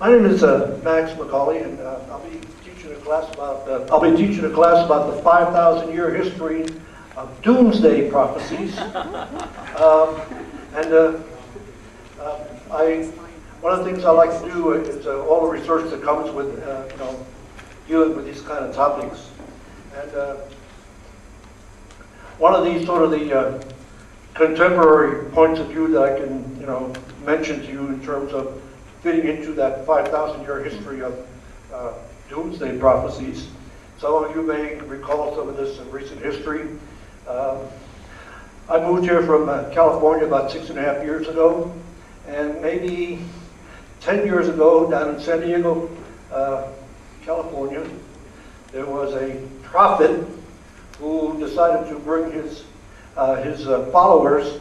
My name is Max McCauley, and I'll be teaching a class about the 5,000-year history of doomsday prophecies. One of the things I like to do is all the research that comes with dealing with these kind of topics. And one of these sort of the contemporary points of view that I can mention to you in terms of fitting into that 5,000-year history of doomsday prophecies. Some of you may recall some of this in recent history. I moved here from California about 6.5 years ago, and maybe 10 years ago down in San Diego, California, there was a prophet who decided to bring his followers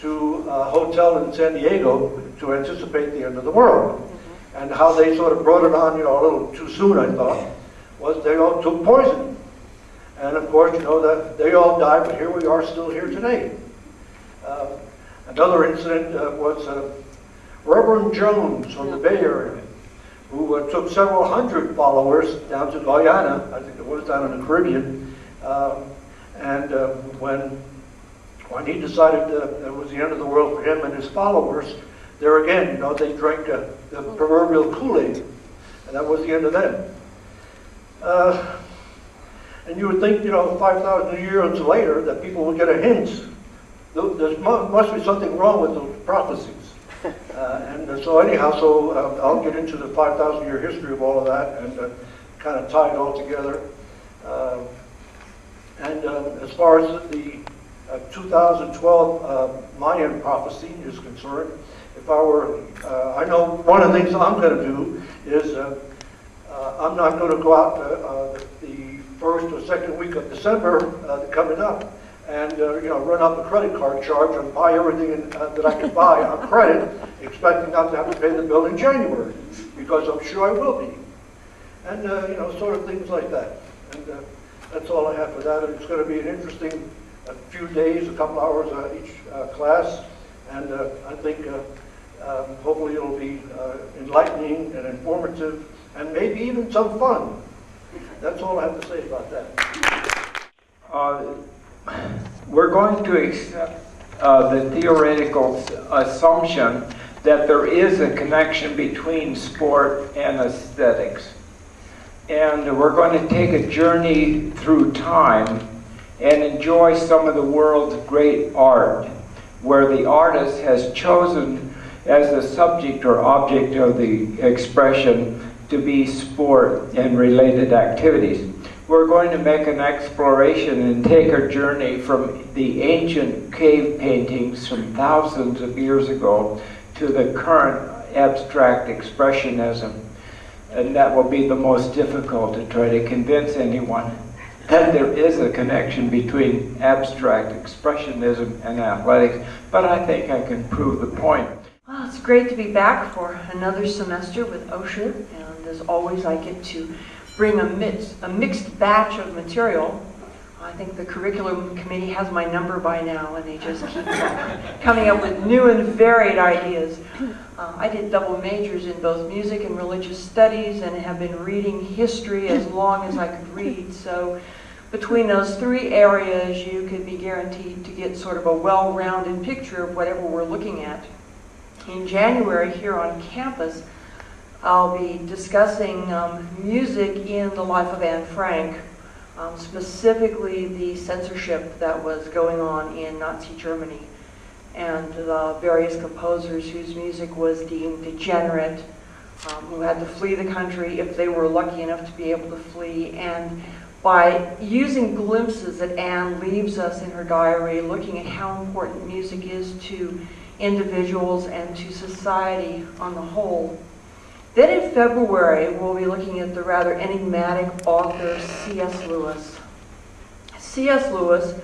to a hotel in San Diego to anticipate the end of the world. And how they sort of brought it on, a little too soon, I thought, was they all took poison. And of course, that they all died, but here we are still here today. Another incident was Reverend Jones from the Bay Area, who took several hundred followers down to Guyana, I think it was down in the Caribbean, when he decided it was the end of the world for him and his followers, there again, they drank the proverbial Kool-Aid, and that was the end of them. And you would think, 5,000 years later, that people would get a hint. There must be something wrong with those prophecies. So I'll get into the 5,000-year history of all of that and kind of tie it all together. As far as the 2012 Mayan prophecy is concerned, if I were, I know one of the things I'm going to do is I'm not going to go out the first or second week of December coming up and run up a credit card charge and buy everything that I can buy on credit, expecting not to have to pay the bill in January, because I'm sure I will be. And sort of things like that. And that's all I have for that. And it's going to be an interesting few days, a couple hours each class, and I think hopefully it'll be enlightening and informative, and maybe even some fun. That's all I have to say about that. We're going to accept the theoretical assumption that there is a connection between sport and aesthetics. And we're going to take a journey through time and enjoy some of the world's great art, where the artist has chosen as the subject or object of the expression to be sport and related activities. We're going to make an exploration and take a journey from the ancient cave paintings from thousands of years ago to the current abstract expressionism. And that will be the most difficult, to try to convince anyone that there is a connection between abstract expressionism and athletics, but I think I can prove the point. Well, it's great to be back for another semester with Osher, and as always I get to bring a mixed batch of material. I think the curriculum committee has my number by now, and they just keep coming up with new and varied ideas. I did double majors in both music and religious studies, and have been reading history as long as I could read. So between those three areas, you could be guaranteed to get sort of a well-rounded picture of whatever we're looking at. In January here on campus, I'll be discussing music in the life of Anne Frank, specifically the censorship that was going on in Nazi Germany, and the various composers whose music was deemed degenerate, who had to flee the country if they were lucky enough to be able to flee. And by using glimpses that Anne leaves us in her diary, looking at how important music is to individuals and to society on the whole. Then in February, we'll be looking at the rather enigmatic author C.S. Lewis. C.S. Lewis,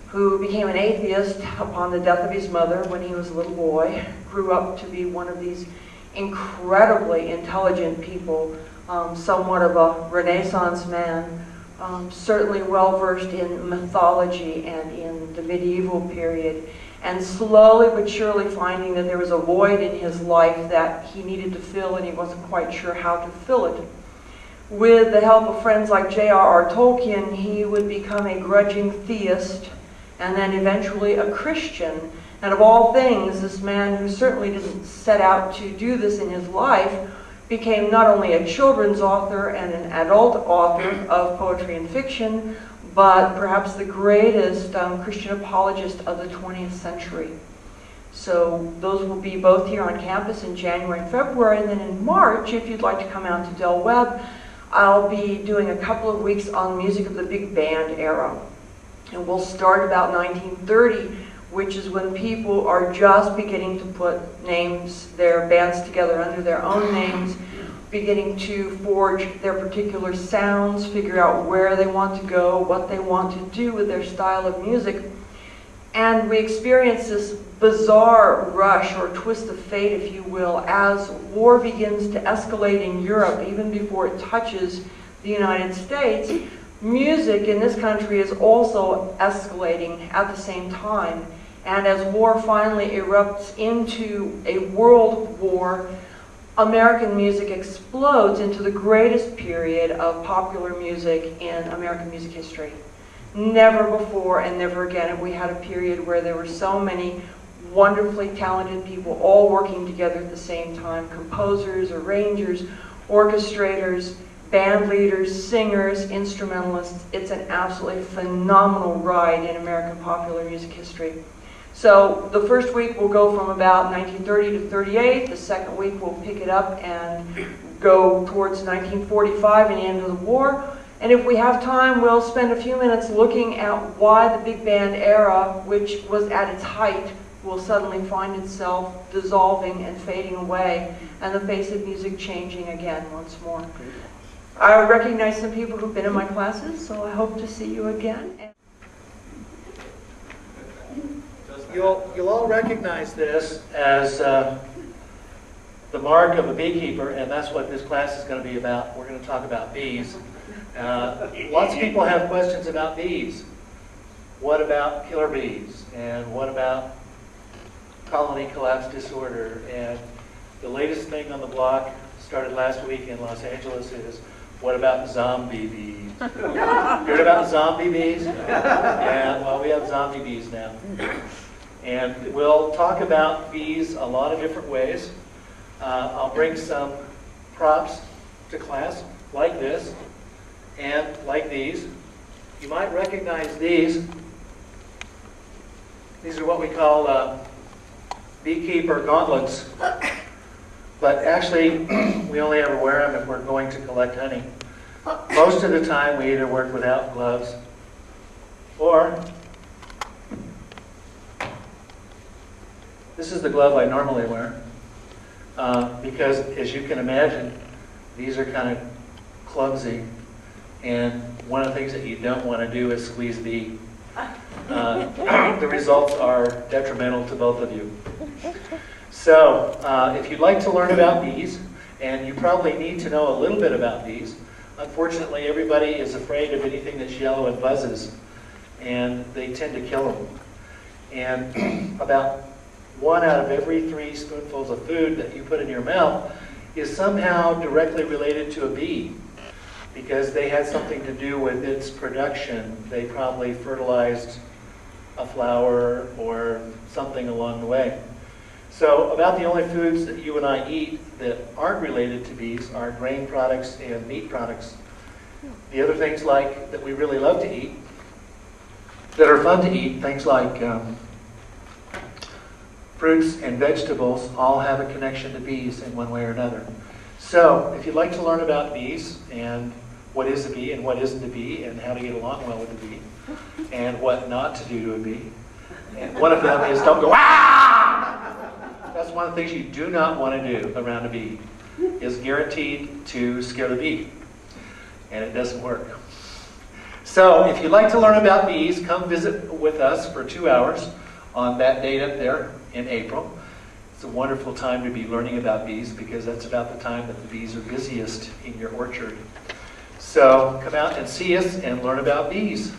who became an atheist upon the death of his mother when he was a little boy, grew up to be one of these incredibly intelligent people, somewhat of a Renaissance man, certainly well versed in mythology and in the medieval period. and slowly but surely finding that there was a void in his life that he needed to fill, and he wasn't quite sure how to fill it. With the help of friends like J.R.R. Tolkien, he would become a grudging theist and then eventually a Christian. And of all things, this man who certainly didn't set out to do this in his life became not only a children's author and an adult author of poetry and fiction, but perhaps the greatest Christian apologist of the 20th century. So those will be both here on campus in January and February, and then in March, if you'd like to come out to Del Webb, I'll be doing a couple of weeks on music of the big band era. And we'll start about 1930, which is when people are just beginning to put their bands together under their own names, beginning to forge their particular sounds, figure out where they want to go, what they want to do with their style of music. And we experience this bizarre rush or twist of fate, if you will, as war begins to escalate in Europe, even before it touches the United States. Music in this country is also escalating at the same time. And as war finally erupts into a world war, American music explodes into the greatest period of popular music in American music history. Never before and never again have we had a period where there were so many wonderfully talented people all working together at the same time. Composers, arrangers, orchestrators, band leaders, singers, instrumentalists. It's an absolutely phenomenal ride in American popular music history. So the first week will go from about 1930 to 38. The second week we'll pick it up and go towards 1945 and the end of the war. And if we have time, we'll spend a few minutes looking at why the big band era, which was at its height, will suddenly find itself dissolving and fading away, and the face of music changing again once more. I recognize some people who've been in my classes, so I hope to see you again. You'll all recognize this as the mark of a beekeeper, and that's what this class is going to be about. We're going to talk about bees. Lots of people have questions about bees. What about killer bees? And what about colony collapse disorder? And the latest thing on the block, started last week in Los Angeles, is what about zombie bees? Heard about zombie bees? Yeah, well, we have zombie bees now. And we'll talk about bees a lot of different ways. I'll bring some props to class, like this, and like these. You might recognize these. These are what we call beekeeper gauntlets. But actually, we only ever wear them if we're going to collect honey. Most of the time, we either work without gloves, or this is the glove I normally wear. Because, as you can imagine, these are kind of clumsy. And one of the things that you don't want to do is squeeze a bee. The results are detrimental to both of you. So, if you'd like to learn about bees, and you probably need to know a little bit about bees, unfortunately everybody is afraid of anything that's yellow and buzzes, and they tend to kill them. And about 1 out of every 3 spoonfuls of food that you put in your mouth is somehow directly related to a bee, because they had something to do with its production. They probably fertilized a flower or something along the way. So about the only foods that you and I eat that aren't related to bees are grain products and meat products. The other things like that we really love to eat, that are fun to eat, things like fruits and vegetables, all have a connection to bees in one way or another. So if you'd like to learn about bees and what is a bee and what isn't a bee and how to get along well with a bee and what not to do to a bee, and one of them is don't go, ah! That's one of the things you do not want to do around a bee, is guaranteed to scare the bee, and it doesn't work. So if you'd like to learn about bees, come visit with us for 2 hours on that date up there in April. It's a wonderful time to be learning about bees because that's about the time that the bees are busiest in your orchard. So come out and see us and learn about bees.